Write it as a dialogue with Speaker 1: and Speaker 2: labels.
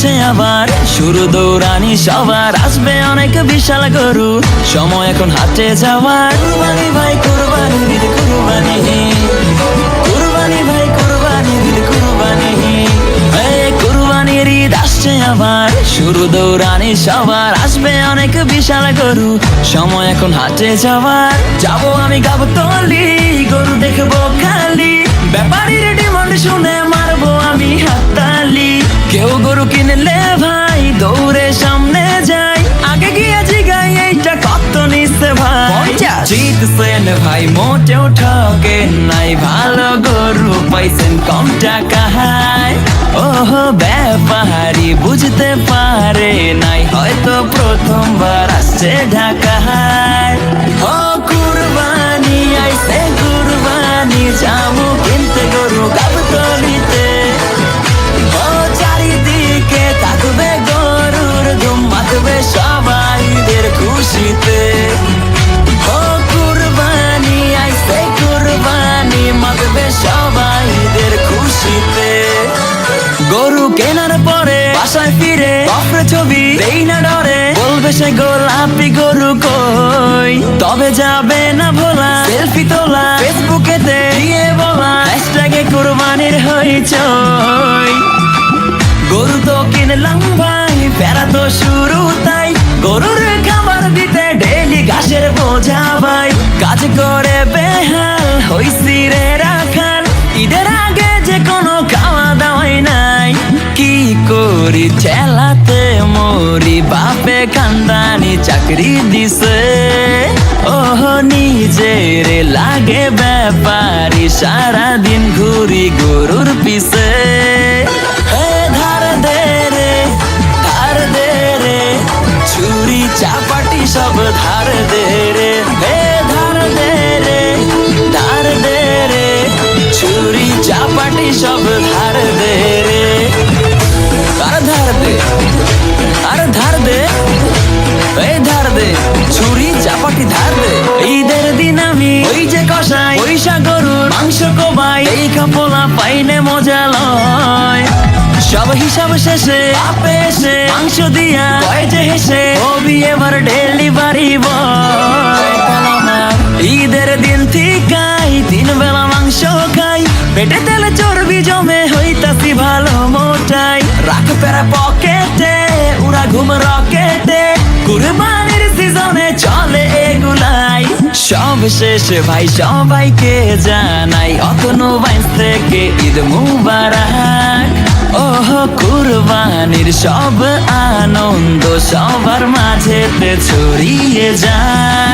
Speaker 1: আসছে আবার, শুরু দৌড়ানি সবার, আসবে অনেক বিশাল গরু, সময় এখন হাটে যাওয়ার। কুরবানি ভাই কুরবানি, ঈদ কুরবানি, কুরবানি ভাই কুরবানি, ঈদ কুরবানি, কুরবানির ঈদ আসছে আবার, শুরু দৌড়ানি সবার, আসবে অনেক বিশাল গরু, সময় এখন হাটে যাওয়ার। যাবো আমি গাবতলী, গরু দেখবো খালি, ব্যাপারীর ডিমান্ড শুনে মারবো আমি হাততালি। কেউ গরু কিনলে ভাই দৌড়ে সামনে যাই, আগে গিয়ে জিগাই এইটা কত নিচ্ছে ভাই। জিতছেন ভাই মোটেও ঠকে নাই, ভালো গরু পাইছেন কম টাকায়। ওহো ব্যাপারী বুঝতে পারে নাই, হয়তো প্রথমবার আসছে ঢাকায়। ও কুরবানি আইছে কুরবানি, যাবো কিনতে গরু গাবতলীতে। ও চারিদিকে থাকবে গরুর ধুম, মাতবে সবাইদের খুশিতে। ও কুরবানি আইছে কুরবানি, মাতবে সবাইদের খুশিতে। গরু কেনার পরে বাসায় ফিরে কফরে ছবি দেই না ডরে, বলবে সে গোলাপি গরু কই, তবে যাবে না ভোলা সেলফি তোলা, ফেসবুকেতে দিয়ে বলা হ্যাশট্যাগে কুরবানির হইচই। গরু তো কিনলাম ভাই, ফেরা তো শুরু তাই, গরুর খাবার দিতে ডেলি ঘাসের বোঝা ভাই, কাজ করে বেহাল হইছি রে রাখাল, ঈদের আগে যে কোনো খাওয়া দাওয়াই নাই। কি করি ঠেলাতে মরি, বাপে খানদানি চাকরি দিছে, ওহ নিজের লাগে ব্যাপারী, সারাদিন ঘুরি গরুর পিছে। ধার দে রে ধার দে রে, ছুরি চাপাটি সব ধার দে রে, ধার দে রে ধার দে রে, ছুরি চাপাটি সব ধার দে রে। আর ধার দে, আর ধার দে, এই ধার দে, ছুরি চাপাটি ধার দে। ঈদের দিন আমি ওই যে কষাই পয়সা গরুর মাংস কোবাই, এই কাপলা পাইনে মজা লয়, সব হিসাব শেষে আপে এসে মাংস দিয়া কয় যে হেসে, হবি এবার ডেলিভারি বয়। ঈদের দিন ঠিকাই 3 বেলা মাংস খাই, পেটে তেলে চর্বি জমে হইতাছি ভালো মোটাই, রাখ পেরা পকেটে উড়া ঘুম রকেটে, কুরবানির সিজনে চলে এগুলাই। সব শেষে ভাই সবাইকে জানাই, অতনু বাইস থেকে ঈদ মুবারক। ওহ কুরবানির সব আনন্দ সবার মাঝেতে ছড়িয়ে যায়।